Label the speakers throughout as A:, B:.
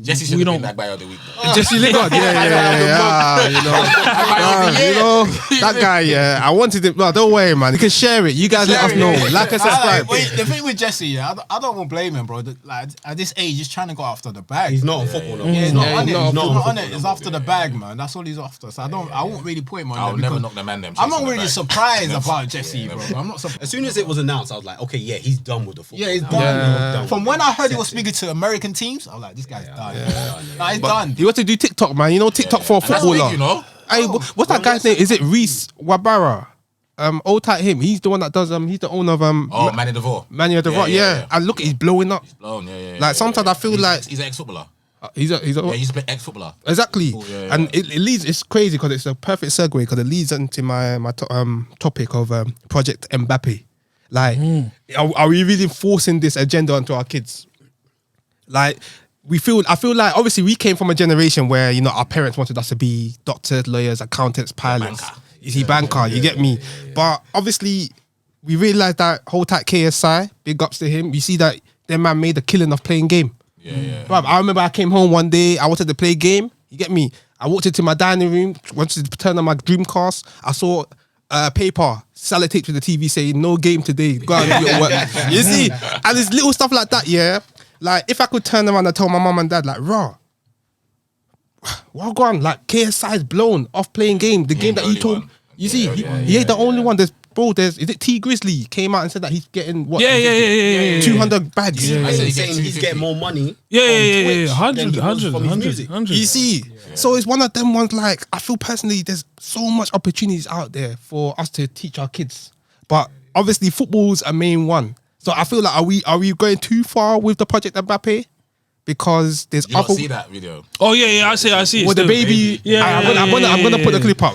A: Jesse should have been Agbaya of the week.
B: Jesse Lingard, that guy, I wanted it. No, don't worry, man. You can share it. You guys let us know. Like and subscribe.
C: The thing with Jesse, I don't want to blame him, bro. Like at this age, he's trying to go after the bag.
D: He's not on football. No.
C: He's not on it. He's not on it. He's after the bag, man. That's all he's after. So I won't really put him on.
A: I'll never knock the man.
C: I'm not really surprised about Jesse, bro. I'm not surprised.
D: As soon as it was announced, I was like, okay, yeah, he's done with the football.
C: Yeah, he's done. From when I heard he was speaking to American teams, I was like, this guy's done. Nah, he's done.
B: He wants to do TikTok, man. You know TikTok for a footballer.
A: Big, you know?
B: Hey, what's that guy's name? Is it Reese Wabara? Old tight him. He's the one that does he's the owner of
A: Manny Devore.
B: Manny Devore, yeah. And look, he's blowing up.
A: He's blown,
B: Like sometimes I feel like
A: he's an ex-footballer.
B: He's an
A: ex-footballer.
B: Exactly. And it leads. It's crazy because it's a perfect segue because it leads into my topic of Project Mbappe. Like, are we really forcing this agenda onto our kids? Like, I feel like obviously we came from a generation where, you know, our parents wanted us to be doctors, lawyers, accountants, pilots. Banker, you get me? But obviously we realized that whole tight KSI, big ups to him. You see that their man made a killing of playing game. Bruv, I remember I came home one day, I wanted to play game. You get me? I walked into my dining room, wanted to turn on my Dreamcast. I saw paper, sellotape to the TV saying, no game today, go out and do your work. You see? And there's little stuff like that, yeah? Like, if I could turn around and tell my mum and dad, like, raw, well gone, like, KSI's blown off playing game, the game that you told. You see, he ain't the only one. Is it T Grizzly came out and said that he's getting what? 200 bags.
D: He's saying he's getting more money.
B: 100. You see, so it's one of them ones. Like, I feel personally, there's so much opportunities out there for us to teach our kids, but obviously football's a main one. So I feel like are we going too far with the Project Mbappe? Because there's
A: you other. See that video?
E: Oh yeah, I see.
B: With the baby, I'm gonna put the clip up.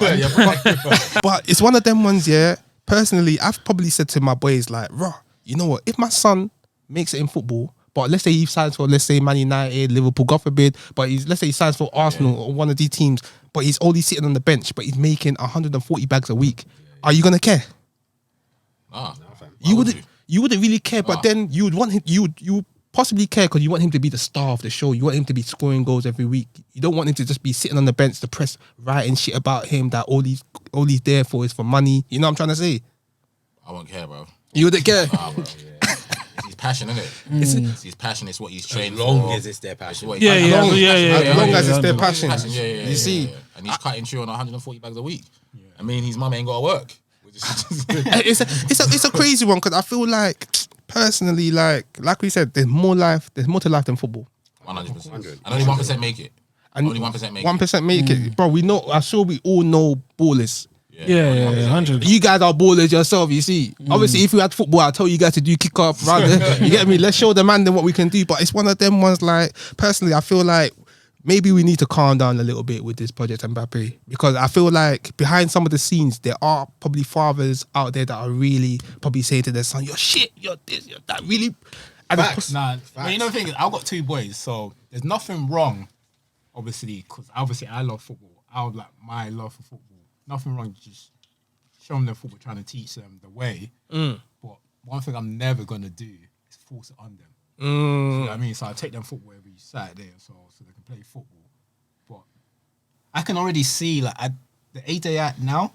B: But it's one of them ones. Yeah, personally, I've probably said to my boys like, "Raw, you know what? If my son makes it in football, but let's say he signs for, let's say Man United, Liverpool, God forbid, but let's say he signs for Arsenal or one of these teams, but he's only sitting on the bench, but he's making 140 bags a week. Are you gonna care? You wouldn't really care, but then you would want him. You possibly care because you want him to be the star of the show. You want him to be scoring goals every week. You don't want him to just be sitting on the bench, the press writing shit about him that all he's there for is for money. You know what I'm trying to say?
A: I won't care, bro.
B: You wouldn't care?
A: Bro, It's his passion, isn't it? It's his passion. It's what he's trained
D: for. As long as it's their passion.
B: As long as it's their passion. You see?
A: And he's cutting through on 140 bags a week. I mean, his mum ain't got to work.
B: It's a crazy one because I feel like personally, like we said, there's more to life than football.
A: 100%. And only 1% make it. Only 1% make it.
B: 1% make it, bro. We know. I'm sure we all know ballers.
E: Yeah, 100.
B: You guys are ballers yourself. You see, obviously, if we had football, I'd tell you guys to do kick up. You get me? Let's show the man then what we can do. But it's one of them ones. Like personally, I feel like maybe we need to calm down a little bit with this Project Mbappe because I feel like behind some of the scenes, there are probably fathers out there that are really probably saying to their son, "You're shit, you're this, you're that." Really,
C: Facts. But you know the thing is, I've got two boys, so there's nothing wrong. Obviously, because I love football. I would like my love for football. Nothing wrong. Just show them the football, trying to teach them the way. But one thing I'm never gonna do is force it on them. You know what I mean? So I take them football every Saturday or so they can play football. But I can already see, like, at the age they're at now,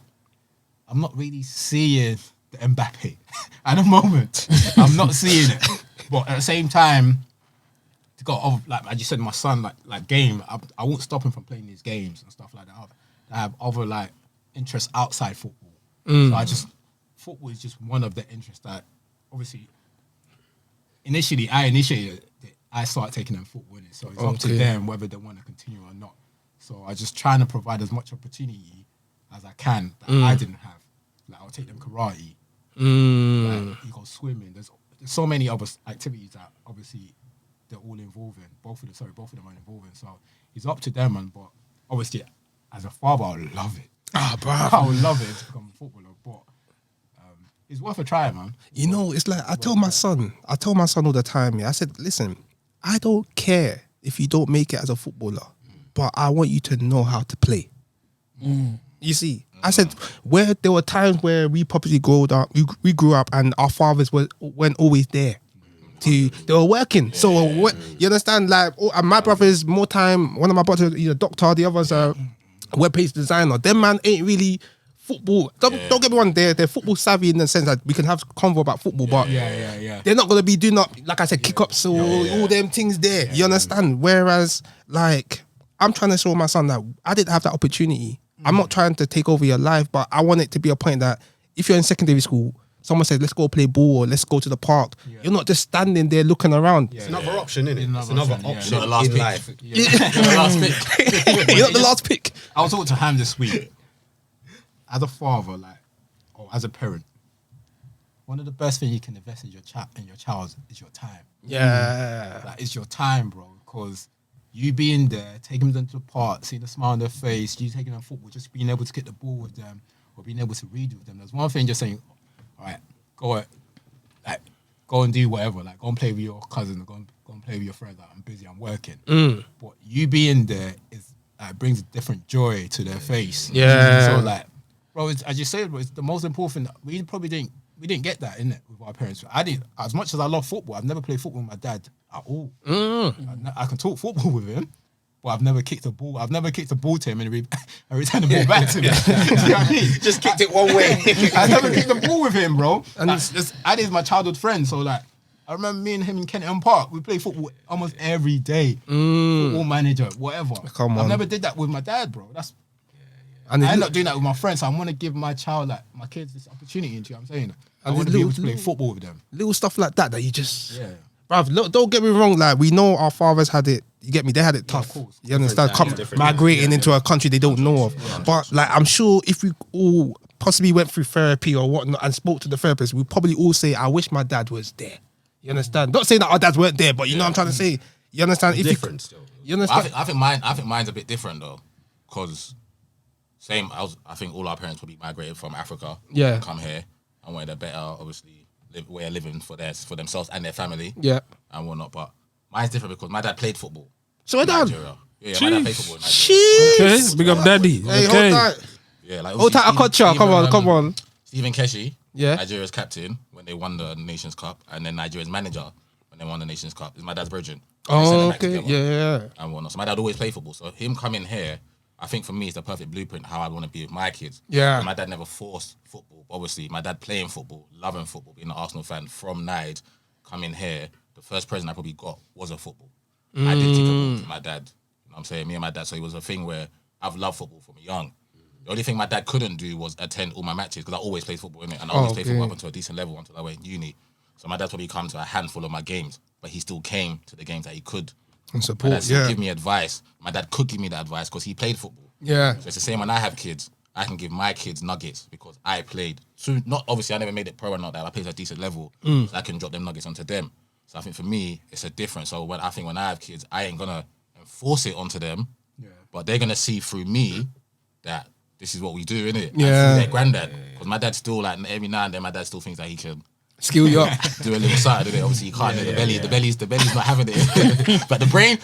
C: I'm not really seeing the Mbappe. At the moment, I'm not seeing it. But at the same time, to go over, like as you said, my son, like game, I won't stop him from playing these games and stuff like that. I have other, like, interests outside football. So football is just one of the interests that, obviously, I initiated it. I started taking them football in it. So it's up to them whether they want to continue or not. So I just trying to provide as much opportunity as I can that I didn't have. Like, I'll take them karate. Like, you go swimming. There's so many other activities that obviously they're all involved in. Both of them are involved in. So it's up to them, man. But obviously, as a father, I would love it.
B: Bro.
C: I would love it to become a footballer. But it's worth a try, man.
B: You know, it's like I tell my son all the time. Yeah, I said, listen, I don't care if you don't make it as a footballer, but I want you to know how to play. You see, I said where there were times where we probably grew up, and our fathers weren't always there they were working. So you understand? Like, and my brother's more time. One of my brothers, he's a doctor. The other's a web-page designer. Them man ain't really football. Don't get me wrong. They're football savvy in the sense that we can have convo about football, but they're not gonna be doing up, like I said, kick ups or all them things there. You understand? Whereas, like, I'm trying to show my son that I didn't have that opportunity. I'm not trying to take over your life, but I want it to be a point that if you're in secondary school, someone says, let's go play ball or let's go to the park. You're not just standing there looking around.
D: It's another option, isn't it? It's another option
A: You're the last
D: in
A: pick.
D: life.
A: You're the last pick.
B: You're not the last pick.
C: I was talking to Ham this week. As a father, like, or as a parent, one of the best things you can invest in your child is your time.
B: Yeah.
C: Like, it's your time, bro. Because you being there, taking them to the park, seeing the smile on their face, you taking them football, just being able to get the ball with them or being able to read with them. There's one thing just saying, all right, go and do whatever. Like, go and play with your cousin, go and play with your friend. Like, I'm busy, I'm working. But you being there brings a different joy to their face.
B: Yeah.
C: So, like, bro, as you said, bro, it's the most important thing. We probably didn't get that, innit, with our parents. I didn't. As much as I love football, I've never played football with my dad at all. I can talk football with him, but I've never kicked a ball. I've never kicked a ball to him and return the ball back to me. Do you know what I mean?
D: Just kicked it one way.
C: I never kicked a ball with him, bro. And Addy's my childhood friend, so like, I remember me and him in Kennington Park. We play football almost every day. Football manager, whatever.
B: Come on.
C: I never did that with my dad, bro.
B: And
C: I end up doing that with my friends. So I want to give my child, like, my kids, this opportunity. Do you know what I'm saying? I
B: And
C: want to be able
B: little-
C: to play football with them.
B: little stuff like that you just...
C: Yeah.
B: Bruv, look, don't get me wrong, like, we know our fathers had it, you get me, they had it tough.
C: of course.
B: You understand?
D: Different
B: Migrating into a country they don't know of. But, like, I'm sure if we all possibly went through therapy or whatnot and spoke to the therapist, we'd probably all say, I wish my dad was there. You understand? Not saying that our dads weren't there, but you know what I'm trying to say? You understand? If
D: Different still.
B: You understand?
A: I think mine's a bit different though, because I think all our parents probably migrated from Africa.
B: Yeah.
A: And come here and wanted a better, obviously, way of living for themselves and their family.
B: Yeah.
A: And whatnot. But mine's different because my dad played football.
B: So my
A: in
B: dad?
A: Nigeria. Yeah, my dad played football in Nigeria.
B: Jeez.
E: Okay, big up daddy.
B: Hey,
E: Okay.
B: hold tight.
A: Yeah, like
B: Hold tight, I cut you. Come on.
A: Stephen Keshi,
B: Yeah.
A: Nigeria's captain when they won the Nations Cup, and then Nigeria's manager when they won the Nations Cup is my dad's virgin.
B: Oh, okay. Yeah.
A: And whatnot. So my dad always played football. So him coming here, I think for me, it's the perfect blueprint how I want to be with my kids.
B: Yeah.
A: But my dad never forced football. Obviously, my dad playing football, loving football, being an Arsenal fan from Nide, coming here, the first present I probably got was a football. I did take a ball to my dad. You know what I'm saying? Me and my dad. So it was a thing where I've loved football from young. The only thing my dad couldn't do was attend all my matches because I always played football, innit? And I always played football up until a decent level until I went uni. So my dad's probably come to a handful of my games, but he still came to the games that he could.
B: And
A: My
B: support,
A: dad still
B: yeah.
A: give me advice. My dad could give me that advice because he played football.
B: Yeah.
A: So it's the same when I have kids. I can give my kids nuggets because I played. So not obviously I never made it pro or not that. I played at a decent level, so I can drop them nuggets onto them. So I think for me it's a difference. So when I have kids, I ain't gonna enforce it onto them, but they're gonna see through me that this is what we do, innit?
B: Yeah.
A: And their granddad, because my dad still like every now and then my dad still thinks that he can
B: Skill you up.
A: do a little side of it. Obviously, you can't. The belly's not having it. but the brain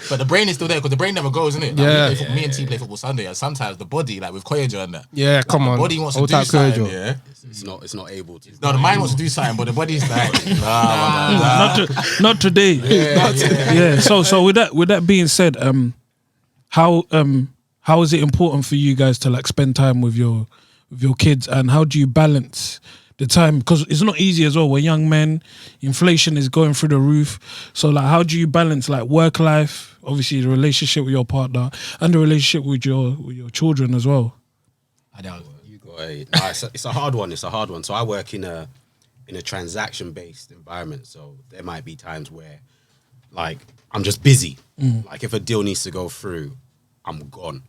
A: is still there because the brain never goes, isn't it? Like,
B: Yeah.
A: me and T play football Sunday, and sometimes the body, like with Koyejo and that.
B: Yeah,
A: like,
B: come on.
A: The body wants to
B: Hold
A: do
B: tight,
A: something.
B: Koyejo.
A: Yeah.
D: It's not able to.
A: No, the mind wants to do something, but the body's like, nah.
E: Not today. Yeah. So with that being said, how is it important for you guys to like spend time with your kids, and how do you balance the time? Because it's not easy as well. We're young men, inflation is going through the roof. So like, how do you balance like work life, obviously the relationship with your partner, and the relationship with your children as well?
D: You go ahead. No, it's a hard one. So I work in a transaction-based environment. So there might be times where, like, I'm just busy. Like if a deal needs to go through, I'm gone.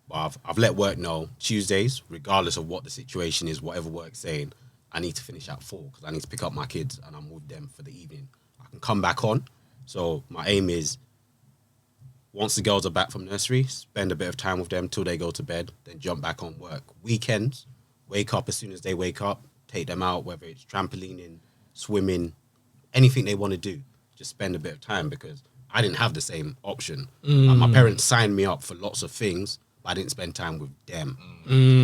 D: But I've let work know Tuesdays, regardless of what the situation is, whatever work's saying, I need to finish at 4 because I need to pick up my kids and I'm with them for the evening. I can come back on. So my aim is, once the girls are back from nursery, spend a bit of time with them till they go to bed, then jump back on work. Weekends, wake up as soon as they wake up, take them out, whether it's trampolining, swimming, anything they want to do, just spend a bit of time because I didn't have the same option. Like, my parents signed me up for lots of things, but I didn't spend time with them.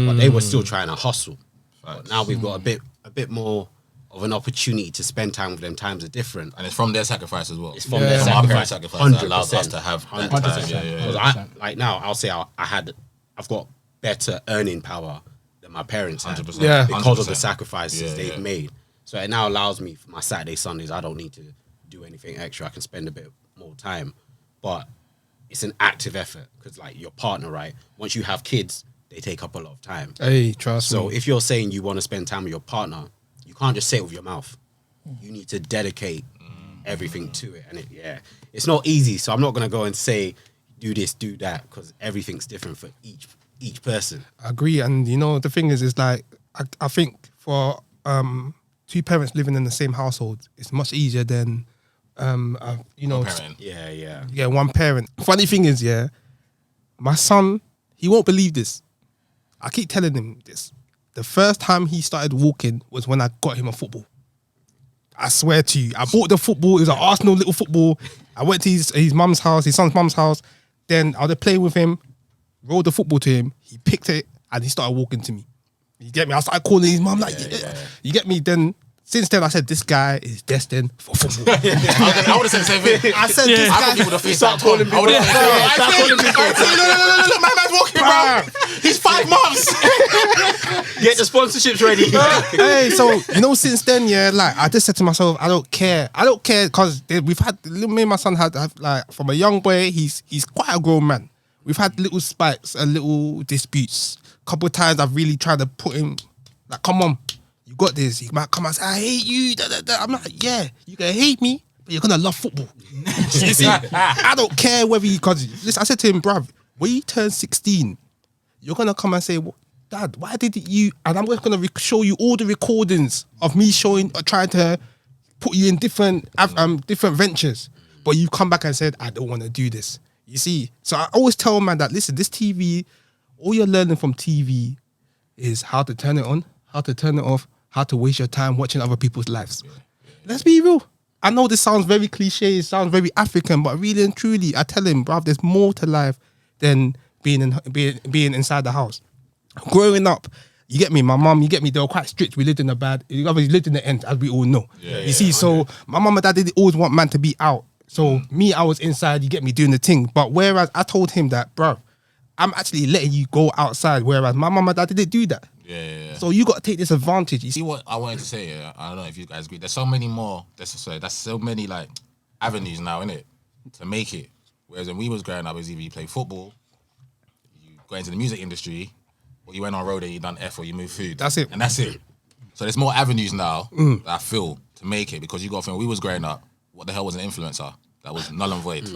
D: But they were still trying to hustle. But now we've got a bit more of an opportunity to spend time with them, times are different.
A: And it's from their sacrifice as well.
D: It's from their
A: Our
D: sacrifice.
A: parents' sacrifice that allows us to have that
D: 100%.
A: time. Yeah.
D: Because I, like now, I'll say I've got better earning power than my parents had
A: 100%.
B: Yeah.
D: because of the
A: 100%.
D: sacrifices they've made. So it now allows me for my Saturday, Sundays, I don't need to do anything extra. I can spend a bit more time. But it's an active effort because like your partner, right? Once you have kids, they take up a lot of time.
B: Hey, trust
D: So
B: me.
D: if you're saying you want to spend time with your partner, you can't just say it with your mouth. You need to dedicate everything to it. And it's not easy. So I'm not going to go and say, do this, do that, because everything's different for each person.
B: I agree. And you know, the thing is like, I think for two parents living in the same household, it's much easier than, you know,
A: Parent.
D: Yeah.
B: one parent. Funny thing is, my son, he won't believe this. I keep telling him this. The first time he started walking was when I got him a football. I swear to you, I bought the football. It was an Arsenal little football. I went to his mum's house, his son's mum's house. Then I was playing with him, rolled the football to him. He picked it and he started walking to me. You get me? I started calling his mum like, you get me? Then since then, I said, this guy is destined for football.
A: I would have said the same thing.
B: I said, this
A: I
B: guy.
A: think people would have FaceTime calling people. I would have said, look, my man's walking, bro. He's 5 months.
D: Get the sponsorships ready.
B: Hey, so you know, since then, like I just said to myself, I don't care because we've had me and my son had like from a young boy, he's quite a grown man. We've had little spikes and little disputes. Couple of times I've really tried to put him like, come on, you got this. He might come and say, I hate you. I'm like, yeah, you can hate me, but you're gonna love football. You see, I don't care whether because listen, I said to him, bruv, when you turn 16, you're gonna come and say, well, Dad, why did you? And I'm just gonna show you all the recordings of me showing, trying to put you in different ventures. But you come back and said, I don't want to do this. You see, so I always tell man that listen, this TV, all you're learning from TV is how to turn it on, how to turn it off, how to waste your time watching other people's lives. Let's be real. I know this sounds very cliche, it sounds very African, but really and truly, I tell him, bruv, there's more to life than being inside the house. Growing up, you get me, my mum, you get me, they were quite strict. We lived in lived in the end, as we all know. You see, so my mum and dad did always want man to be out. So me, I was inside, you get me, doing the thing. But whereas I told him that, bruv, I'm actually letting you go outside, whereas my mum and dad didn't do that.
A: Yeah.
B: So you got to take this advantage. You
A: See what I wanted to say? I don't know if you guys agree. There's so many more. That's so many like avenues now, innit, to make it. Whereas when we was growing up, it was either you play football, you got into the music industry, or you went on road and you done F or you moved food.
B: That's it.
A: And that's it. So there's more avenues now that I feel to make it because you got to think when we was growing up, what the hell was an influencer? That was null and void.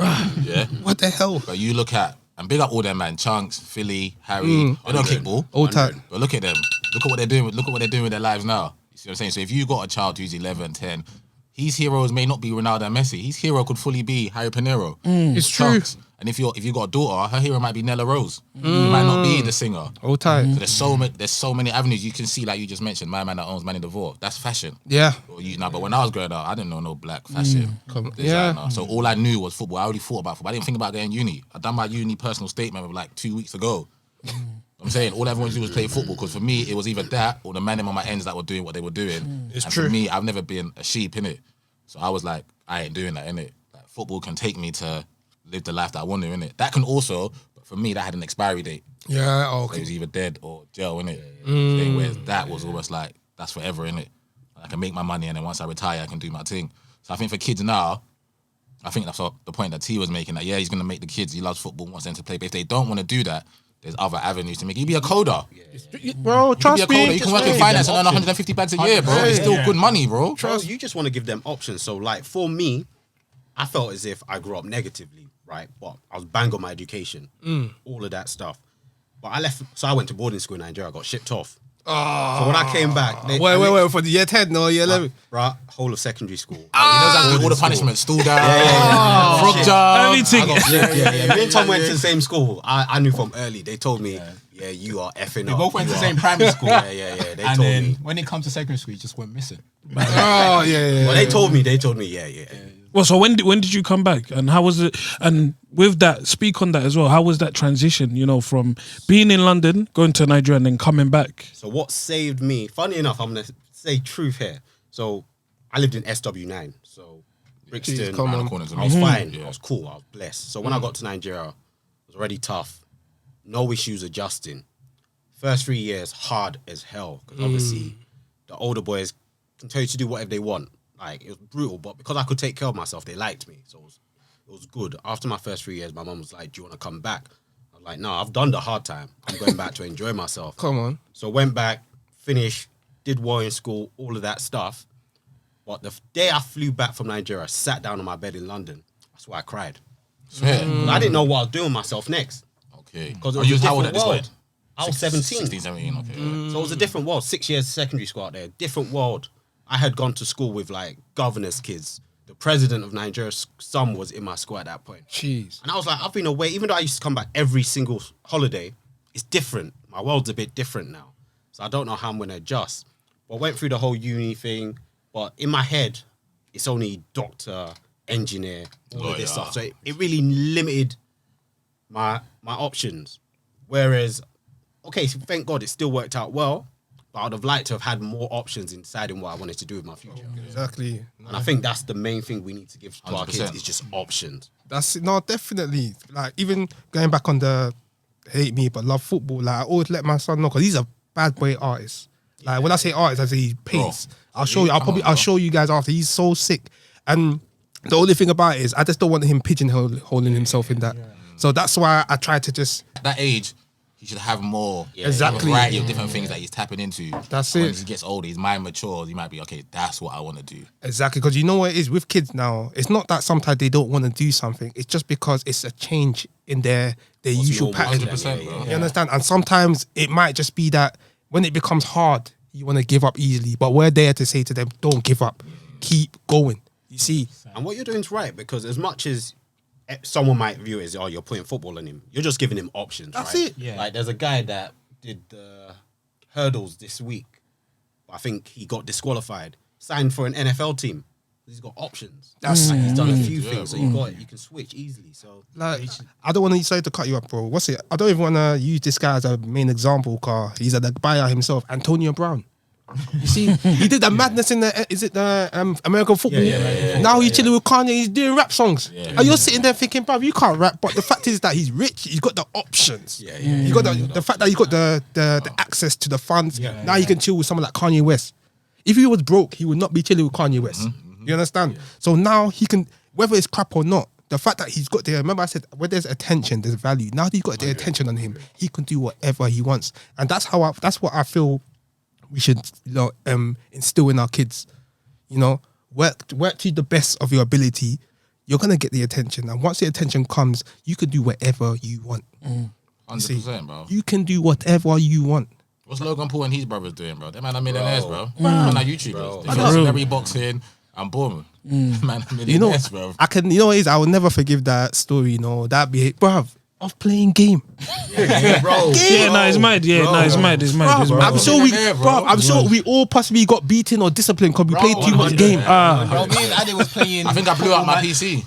A: Yeah.
B: What the hell?
A: But you look at and big up all them man, Chunks, Philly, Harry. They don't kick ball.
B: All time.
A: But look at them. Look at what they're doing. Look at what they're doing with their lives now. You see what I'm saying? So if you got a child who's 11, 10, his heroes may not be Ronaldo and Messi. His hero could fully be Harry Pinero.
B: It's true.
A: And if you got a daughter, her hero might be Nella Rose. He might not be the singer.
B: All time.
A: So there's so many avenues you can see. Like you just mentioned, my man that owns Manny Devore. That's fashion.
B: Yeah.
A: But when I was growing up, I didn't know no black fashion
B: Yeah.
A: designer. So all I knew was football. I already thought about football. I didn't think about going uni. I done my uni personal statement like 2 weeks ago. I'm saying all everyone do was play football because for me it was either that or the men on my ends that were doing what they were doing.
B: It's
A: and
B: true.
A: For me, I've never been a sheep in it, so I was like, I ain't doing that in it. Like, football can take me to live the life that I want to in it. That can also, but for me, that had an expiry date.
B: Yeah.
A: So it
B: Okay.
A: was either dead or jail in it. Whereas that was almost like that's forever in it. I can make my money and then once I retire, I can do my thing. So I think for kids now, I think that's the point that T was making. That he's gonna make the kids. He loves football, wants them to play. But if they don't want to do that, there's other avenues to make. You be a coder.
B: Bro,
A: You be
B: trust
A: a coder.
B: me.
A: You can work in finance and earn 150 bags a year, bro. It's still good money, bro.
D: Bro, you just want to give them options. So, like, for me, I felt as if I grew up negatively, right? But I was bang on my education, all of that stuff. But I left, so I went to boarding school in Nigeria. I got shipped off. So when I came back,
B: Wait, for the year 10 or year 11?
D: Right, whole of secondary school.
A: He knows how to do all the punishment. Stool down, frog
D: Shit.
A: jump.
E: Everything.
D: Me and Tom went to the same school. I knew from early. They told me, you are effing
C: We
D: up.
C: both went
D: You
C: to the
D: are-
C: same primary school.
D: Yeah. They
C: And
D: told
C: then
D: me.
C: when it comes to secondary school, you just went missing.
B: Oh, yeah.
D: Well, they told me, yeah.
E: Well, so when did you come back, and how was it? And with that, speak on that as well. How was that transition? You know, from being in London, going to Nigeria, and then coming back.
D: So what saved me? Funny enough, I'm gonna say truth here. So I lived in SW9, so Brixton.
B: come
A: Around
B: on.
A: the corner to
D: I was
A: me.
D: fine.
A: Yeah.
D: I was cool. I was blessed. So when I got to Nigeria, it was already tough. No issues adjusting. First 3 years, hard as hell. Because obviously, the older boys can tell you to do whatever they want. Like, it was brutal. But because I could take care of myself, they liked me. So it was good. After my first 3 years, my mum was like, do you want to come back? I was like, no, I've done the hard time. I'm going back to enjoy myself.
B: Come on.
D: So went back, finished, did well in school, all of that stuff. But the day I flew back from Nigeria, sat down on my bed in London, that's why I cried.
A: Swear.
D: I didn't know what I was doing with myself next.
A: Okay.
D: Because it
A: Are
D: was
A: you
D: a
A: how old
D: different
A: at this
D: world.
A: point?
D: I was 17.
A: 16, 17, okay.
D: So it was a different world. 6 years secondary school out there, different world. I had gone to school with like governor's kids. The president of Nigeria's son was in my school at that point.
B: Jeez.
D: And I was like, I've been away, even though I used to come back every single holiday, it's different. My world's a bit different now. So I don't know how I'm going to adjust. But I went through the whole uni thing. But in my head, it's only doctor, engineer, all of this stuff. So it really limited my options. Whereas, okay, so thank God it still worked out well. But I'd have liked to have had more options in deciding what I wanted to do with my future.
B: Exactly.
D: And I think that's the main thing we need to give to our kids
A: 100%.
D: is just options.
B: That's no, definitely. Like even going back on the hate me but love football. Like I always let my son know because he's a bad boy artist. Like when I say artist, I say he paints. I'll show you. I'll show you guys after. He's so sick. And the only thing about it is I just don't want him pigeonholing himself in that. So that's why I try to just.
A: At that age, he should have more
B: Exactly.
A: variety of different things that he's tapping into.
B: That's
A: When
B: it.
A: he gets older, his mind matures. He might be okay. That's what I want to do.
B: Exactly, because you know what it is with kids now. It's not that sometimes they don't want to do something. It's just because it's a change in their usual
D: normal,
B: pattern.
A: 100%, bro.
B: You understand? And sometimes it might just be that when it becomes hard, you want to give up easily. But we're there to say to them, don't give up. Keep going. You see?
D: And what you're doing is right because as much as someone might view it as, oh, you're putting football on him, you're just giving him options,
B: That's
D: right?
B: it.
C: Yeah.
D: Like there's a guy that did the hurdles this week. I think he got disqualified. Signed for an NFL team. He's got options.
B: That's
D: Like, he's done a few
A: Yeah,
D: things, so
A: bro.
D: you can switch easily. So
B: like, I don't want to, sorry to cut you up, bro. What's it? I don't even want to use this guy as a main example, car. He's at Agbaya himself, Antonio Brown. You see, he did the madness in the American football. Now he's chilling with Kanye. He's doing rap songs, and you're sitting there thinking, "Bruv, you can't rap." But the fact is that he's rich. He's got the options. He got the fact that he got the access to the funds. Now he can chill with someone like Kanye West. If he was broke, he would not be chilling with Kanye West. You understand? So now he can, whether it's crap or not. The fact that he's got the, remember I said, where there's attention, there's value. Now that he's got the attention on him, he can do whatever he wants, and that's what I feel. We should, instill in our kids. You know, work to the best of your ability. You're gonna get the attention, and once the attention comes, you can do whatever you want.
A: 100%, bro.
B: You can do whatever you want.
A: What's Logan Paul and his brothers doing, bro? Them man are millionaires, bro. Man are YouTubers. They got celebrity boxing and boom. Man are
B: You know,
A: millionaires, bro.
B: you know what it is? I will never forgive that story. You know that bruv, of playing game.
D: bro,
E: Yeah, no, it's mad. Yeah, no, it's mad. It's mad. It's
B: Bruv,
E: mad.
B: I'm sure we all possibly got beaten or disciplined because we played too much game.
C: Bro, me and Ade was playing.
A: I think I blew up my PC.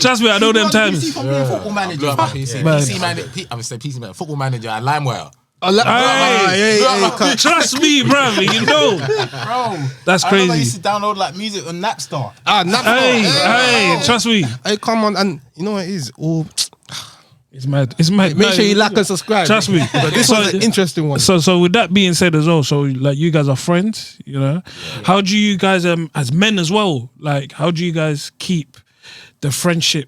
E: Trust me, I know them times.
C: From being football
A: I
C: manager.
A: blew up my PC.
E: Man.
A: PC manager. I would say PC manager. Football manager at LimeWire.
E: Hey, trust me, bruv. You know,
C: Bro,
E: that's
C: I remember I
E: crazy.
C: used to download like music on Napster.
E: Hey, trust me,
B: Hey, come on, and you know what it is? Oh,
E: it's mad. It's mad.
B: make sure you like and subscribe.
E: Trust me.
B: But this was an interesting one.
E: So with that being said as well, so like you guys are friends, you know. How do you guys as men as well, like how do you guys keep the friendship,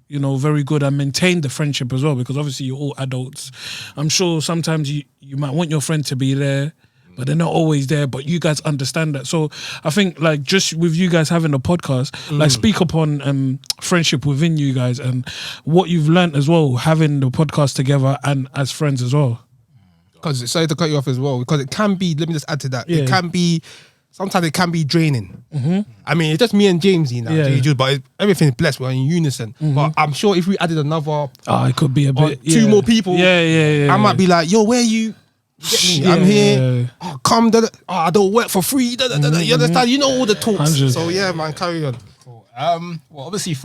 E: you know, very good and maintain the friendship as well? Because obviously you're all adults. I'm sure sometimes you might want your friend to be there, but they're not always there, but you guys understand that. So I think like just with you guys having a podcast, like speak upon friendship within you guys and what you've learned as well, having the podcast together and as friends as well.
B: Because sorry to cut you off as well, because it can be, let me just add to that.
E: Yeah.
B: It can be, sometimes it can be draining. I mean, it's just me and James, you know,
E: Yeah.
B: but everything's blessed, we're in unison. But I'm sure if we added another
E: It could be a bit
B: two more people,
E: Yeah.
B: I might be like, yo, where you? You get me? I'm here. Oh, come, I don't work for free. You understand? You know all the talks.
E: 100.
B: So yeah, man, carry on.
C: Cool. Well, obviously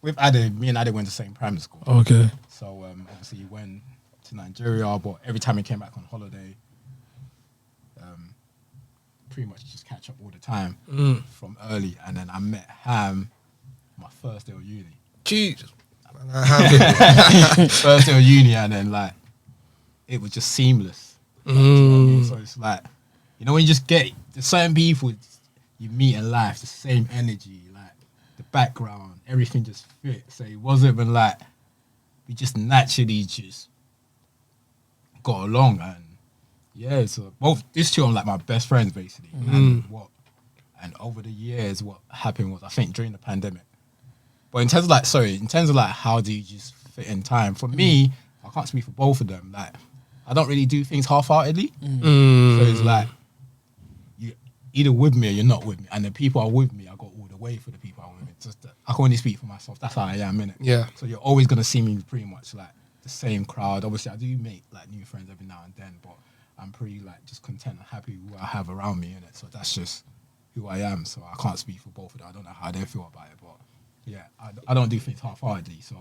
C: with Ade, me and Ade went to the same primary school.
E: Okay.
C: So obviously he went to Nigeria, but every time he came back on holiday, pretty much just catch up all the time from early, and then I met Ham my first day of uni.
B: Jesus.
C: First day of uni, and then like it was just seamless. Like, do you know what I mean? So it's like, you know, when you just get there's certain people you meet in life, the same energy, like the background, everything just fit. So it wasn't even like we just naturally just got along, and yeah, so both these two are like my best friends basically. And over the years, what happened was I think during the pandemic. But in terms of like how do you just fit in time? For me, I can't speak for both of them. Like I don't really do things half-heartedly. So it's like you either with me or you're not with me. And the people are with me, I go all the way for the people I'm with me. Just that I can only speak for myself. That's how I am, innit?
B: Yeah.
C: So you're always gonna see me pretty much like the same crowd. Obviously, I do make like new friends every now and then, but I'm pretty like just content and happy with who I have around me, innit? So that's just who I am. So I can't speak for both of them. I don't know how they feel about it, but yeah, I don't do things half-heartedly. So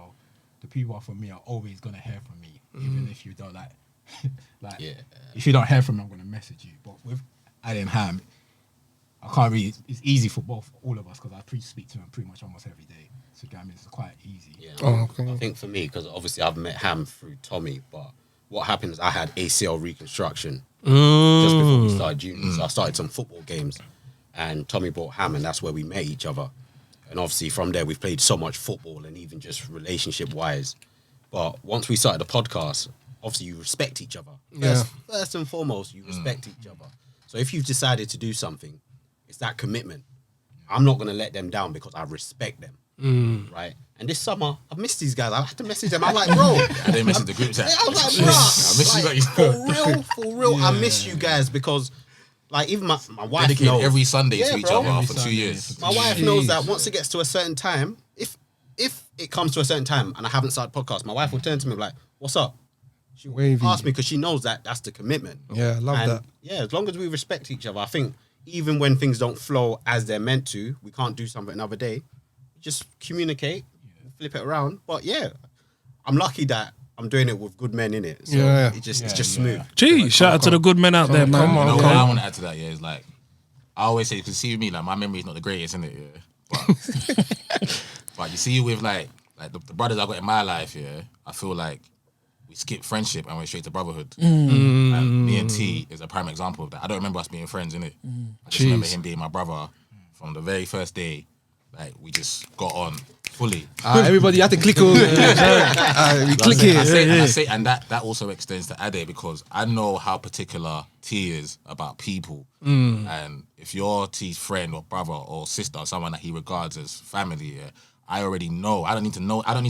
C: the people for me are always gonna hear from me, even if you don't like if you don't hear from me, I'm gonna message you. But with Adi and Ham, I can't really. It's easy for all of us because I speak to them pretty much almost every day. So I mean, it's quite easy.
D: Yeah.
B: Oh, okay.
D: I think for me, because obviously I've met Ham through Tommy, but what happened is I had ACL reconstruction just before we started uni. So I started some football games, and Tommy brought Ham, and that's where we met each other. And obviously from there we've played so much football and even just relationship wise. But once we started the podcast, obviously you respect each other. First and foremost, you respect each other. So if you've decided to do something, it's that commitment. I'm not going to let them down because I respect them. Right? And this summer, I've missed these guys. I had to message them. I'm like, bro.
A: I didn't message the group chat.
D: I was like, bro.
A: I miss you, but
D: For real, I miss you guys because like even my wife
A: dedicated
D: knows.
A: every Sunday
D: Yeah,
A: to each
D: bro.
A: other
C: Every
A: for 2
C: Sunday.
A: years.
D: My wife knows that once it gets to a certain time, if it comes to a certain time and I haven't started podcast, my wife will turn to me like, "What's up?" She will
B: Wavy.
D: ask me because she knows that that's the commitment.
B: Yeah, I love
D: And
B: that.
D: yeah, as long as we respect each other, I think even when things don't flow as they're meant to, we can't do something another day. Just communicate, flip it around. But yeah, I'm lucky that I'm doing it with good men in it. So
B: Yeah.
D: it's just smooth.
E: Gee, shout out to the good men out there, man.
B: come on.
A: You know
B: Okay.
A: what I want to add to that, yeah, is like, I always say, because see with me, like, my memory is not the greatest, isn't it? Yeah. But you see with, like the brothers I got in my life, yeah, I feel like we skipped friendship and went straight to brotherhood. And me and T is a prime example of that. I don't remember us being friends, innit? I just remember him being my brother from the very first day. Like, we just got on fully.
B: Everybody, you have to click on. We click
A: I
B: here.
A: say, and that also extends to Ade because I know how particular T is about people. And if you're T's friend or brother or sister or someone that he regards as family, yeah, I already know. I don't need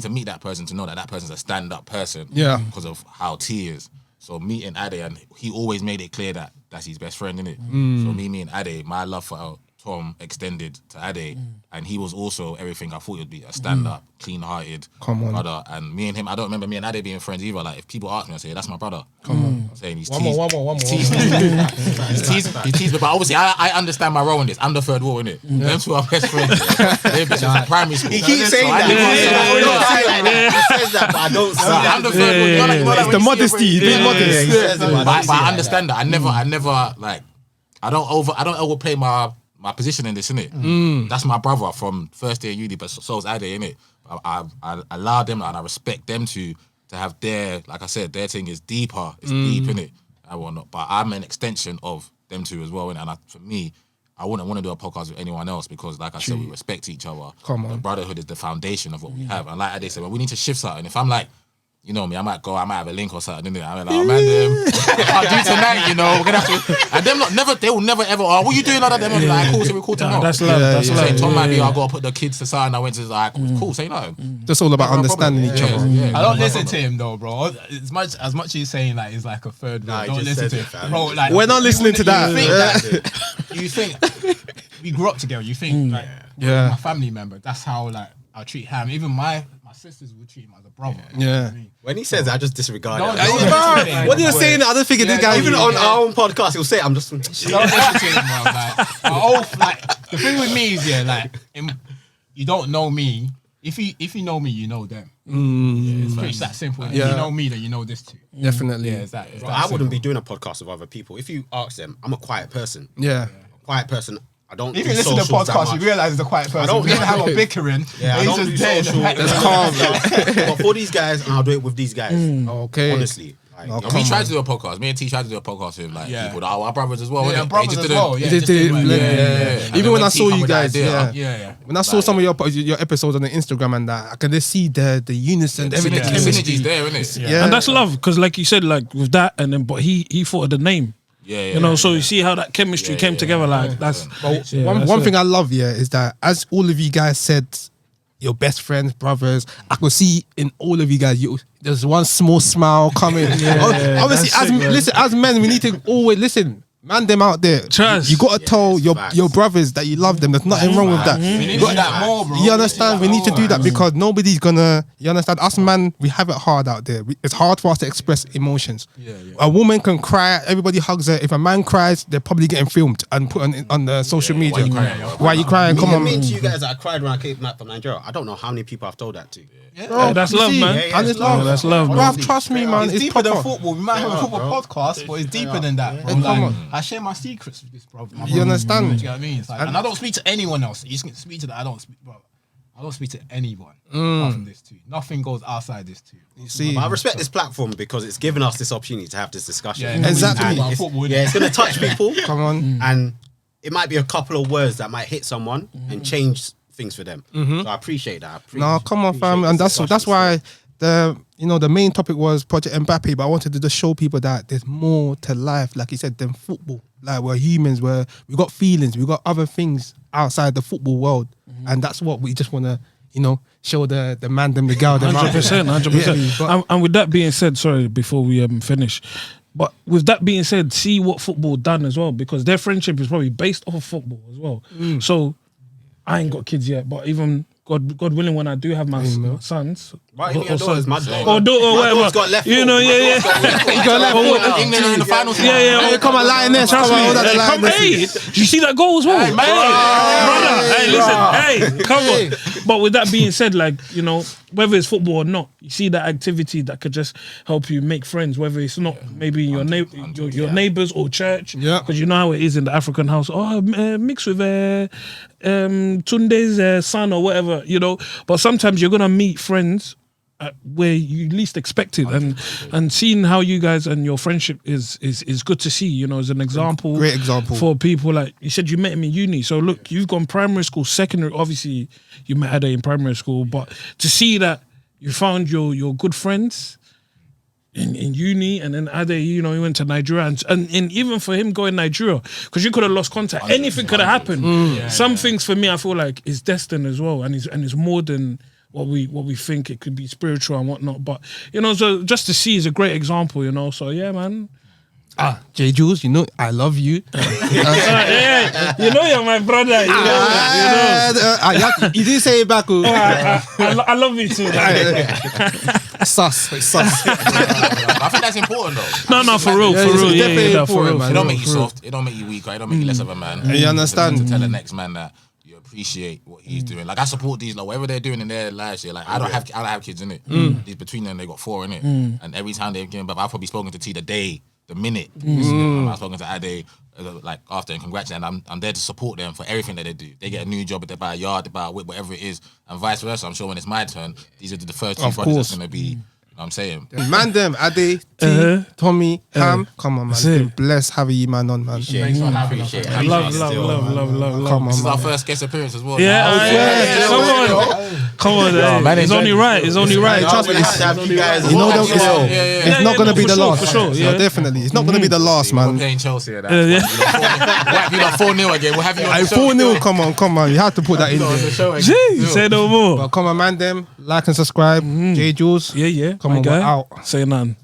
A: to meet that person to know that that person's a stand-up person.
B: Yeah.
A: Because of how T is. So meeting Ade, and he always made it clear that that's his best friend, innit? So me and Ade, my love for Tom extended to Ade, and he was also everything I thought he would be, a stand-up, clean-hearted brother. And me and him, I don't remember me and Ade being friends either. Like, if people ask me, I say, that's my brother. Come on. I'm saying he's
B: One more.
A: He's teased me, but obviously I understand my role in this. I'm the third wall, innit? Them two are best friends. They're best friends from primary school.
D: He keeps saying that. He says that, but I don't see that.
A: I'm the third wall. You know, like,
B: It's
A: when
B: the
A: you see
B: modesty.
A: a
B: He's being modest.
D: He says it,
A: but
D: don't see
A: I
D: that.
A: understand that. I never like. I don't overplay my position in this, innit? That's my brother from first year uni, but so's Ade, innit? I allow them and I respect them to have their, like I said, their thing is deeper. It's deep, innit? And whatnot. But I'm an extension of them two as well, innit? And for me, I wouldn't want to do a podcast with anyone else because, like I said, we respect each other.
B: Come on.
A: The brotherhood is the foundation of what we have. And like Ade said, well, we need to shift something. If I'm like, you know me, I might have a link or something, innit? I'm like, oh man, I can't do tonight, you know. We're gonna have to. And they will never ever. Oh, what you doing? Like, them be like, cool, so we call tomorrow.
E: That's love. That's
A: Saying
E: love.
A: Tom might be, I gotta put the kids to side. And I went to like, cool, say no.
B: Just all about understanding each other.
C: I don't listen to him though, bro. As much as he's saying like he's like a third wheel,
D: Nah, he
C: don't
D: just
C: listen
D: says
C: to
D: it,
C: him,
D: fam.
C: bro. Like
B: We're not listening to that.
C: You think we grew up together? You think like
B: Yeah.
C: my family member? That's how like I treat him. Even my sisters would treat him as a brother.
B: Yeah.
C: You know what I mean?
D: When he says that, I just disregard
C: No,
D: it.
C: no,
D: I
C: no.
D: don't-
C: Yeah.
B: What you're saying, I don't think this guy.
D: Even on our own podcast, he'll say, it, I'm just...
C: Don't listen to him, bro. Like the thing with me is you don't know me. If you know me, you know them. It's pretty that simple. If you know me, then you know this too.
B: Definitely.
C: Yeah, it's that.
D: Bro, I wouldn't be doing a podcast with other people. If you ask them, I'm a quiet person.
B: Yeah.
D: quiet person. I don't.
C: If
D: do
C: you listen to the
D: socials that
C: podcast, you
D: much.
C: realize he's a quiet person.
D: don't-
C: We didn't have a bickering.
D: Yeah, I
C: He's
D: don't do
C: just there in the
D: social.
C: background.
D: But for these guys, and I'll do it with these guys.
B: Okay.
D: Honestly. Like,
B: Okay.
A: We tried to do a podcast. Me and T tried to do a podcast with like
C: Yeah.
A: people that are our brothers as well.
C: Yeah,
A: innit?
C: brothers
A: They just
C: as
A: didn't-
C: well. Yeah,
B: It just did,
C: didn't work.
A: And
B: Even
A: then
B: when I
A: T
B: saw
A: come
B: you
A: with the
B: guys,
A: idea,
C: Yeah.
B: when I saw some of your episodes on the Instagram and that, I can just see the unison,
A: The
B: everything.
A: synergy's there, isn't it?
B: Yeah.
E: And that's love, because like you said, like with that, and then but he thought of the name.
A: Yeah,
E: You know, so you see how that chemistry came together. Like that's yeah,
B: one
E: that's
B: one
E: it.
B: thing I love, is that as all of you guys said, your best friends, brothers, I could see in all of you guys, there's one small smile coming. Obviously,
E: that's
B: as
E: sick,
B: as men, we need to always listen. Man, them out there,
E: Trust.
B: you got to tell
D: facts.
B: your brothers that you love them. There's nothing wrong with that.
C: We need to do that more, bro.
B: You understand? We need to do that because nobody's gonna. You understand? Us man, we have it hard out there. It's hard for us to express emotions. A woman can cry. Everybody hugs her. If a man cries, they're probably getting filmed and put on the social media. Why you crying? Come on,
D: I mean to you guys that I cried when I came back from Nigeria. I don't know how many people I've told that to.
B: bro.
E: that's
B: you
E: love,
B: see?
E: man.
B: And it's
D: Yeah,
B: love.
E: that's love,
B: Bro,
E: man.
B: trust me, man.
C: It's
B: It's
C: deeper than
B: proper.
C: football. We might have a football podcast, but it's deeper than that. Bro.
B: Come
C: Like,
B: on.
C: I share my secrets with this, bro.
B: You understand?
C: Do you know what I mean? It's like, and I don't speak to anyone else. You can speak to that. I don't speak to anyone apart from this too. Nothing goes outside this too.
B: You see?
D: But I respect this platform because it's given us this opportunity to have this discussion.
C: Yeah,
B: Exactly.
D: And
C: About
D: it's,
C: football, innit?
D: yeah, it's going to touch people.
B: Come on.
D: And it might be a couple of words that might hit someone and change things for them. So I appreciate that.
B: No, come on, fam, and that's why the main topic was Project Mbappe. But I wanted to just show people that there's more to life, like you said, than football. Like we're humans, we got feelings, we got other things outside the football world, and that's what we just want to, show the man them, the girl them.
E: 100%.
B: Yeah,
E: And with that being said, sorry, before we finish, but with that being said, see what football done as well, because their friendship is probably based off of football as well. So I ain't got kids yet, but even God willing, when I do have my sons,
D: Right, your daughters, my daughter.
E: or daughter, or
D: My
E: whatever,
D: daughter's got left
E: you
D: foot.
E: know,
D: My
E: yeah,
D: daughter's got left foot.
B: You got left foot.
A: England are in the finals.
E: yeah.
B: Come on, lioness.
E: Trust
B: Come on,
E: me.
B: hold on, the
E: Come,
B: lioness.
E: hey, do you see that goal as well? Hey, brother. Hey, listen. Hey, come on. But with that being said, like, whether it's football or not, you see that activity that could just help you make friends, whether it's not maybe your neighbors or church.
B: Yeah.
E: Because you know how it is in the African house. Oh, mix with Tunde's son or whatever, But sometimes you're going to meet friends where you least expect it, and seeing how you guys and your friendship is good to see, as an example.
B: Great example.
E: For people like you said, you met him in uni. So look, you've gone primary school, secondary. Obviously, you met Ade in primary school, but to see that you found your good friends in uni, and then Ade, he went to Nigeria, and even for him going Nigeria, because you could have lost contact. Anything could have happened. Some things for me, I feel like is destined as well, and it's more than what we think. It could be spiritual and whatnot, but so just to see is a great example, so yeah, man.
B: J Jules, I love you.
E: Yeah, you're my brother.
B: You didn't say it back.
E: I love you too.
B: Sus. It's sus.
A: I think that's important though.
E: No, for real,
B: it's
E: for real.
B: definitely
E: Yeah, for real.
B: important, man.
A: It don't make you soft. It don't make you weaker. It don't make you less of a man.
B: You understand?
A: To tell the next man that you appreciate what he's doing. Like I support these, like whatever they're doing in their lives. Yeah, like I don't have kids in it. These between them, they got 4 in it. And every time they've given back, I've probably spoken to T the minute. I've spoken to Ade like after and congratulating. I'm there to support them for everything that they do. They get a new job, they buy a yard, they buy a whip, whatever it is, and vice versa. I'm sure when it's my turn, these are the first 2
B: Of
A: projects
B: course.
A: that's gonna be. I'm saying.
B: Man them, Ade, T, Tommy, Ham. Come on, man. It's been blessed having you, man, on, man.
D: Appreciate it.
E: I love.
B: Come
A: This
B: on,
A: is our
B: man.
A: first guest appearance as well.
E: Come on,
A: man,
E: it's only right. It's only right.
B: Trust me,
D: You guys,
B: You know that it's not gonna be the
E: for sure,
B: last.
E: for sure, yeah.
B: No, definitely, it's not gonna be the last,
A: We're
B: man.
A: playing Chelsea at that. Wipe you like 4-0 again. We'll have you on
B: Hey,
A: the show.
B: 4-0. Come on. You have to put that in
A: On the
B: there.
A: show again.
E: Gee, say no more.
B: But come on, man. Them like and subscribe. J Jules.
E: Yeah.
B: Come
E: my
B: on,
E: guy.
B: we're out.
E: Say none.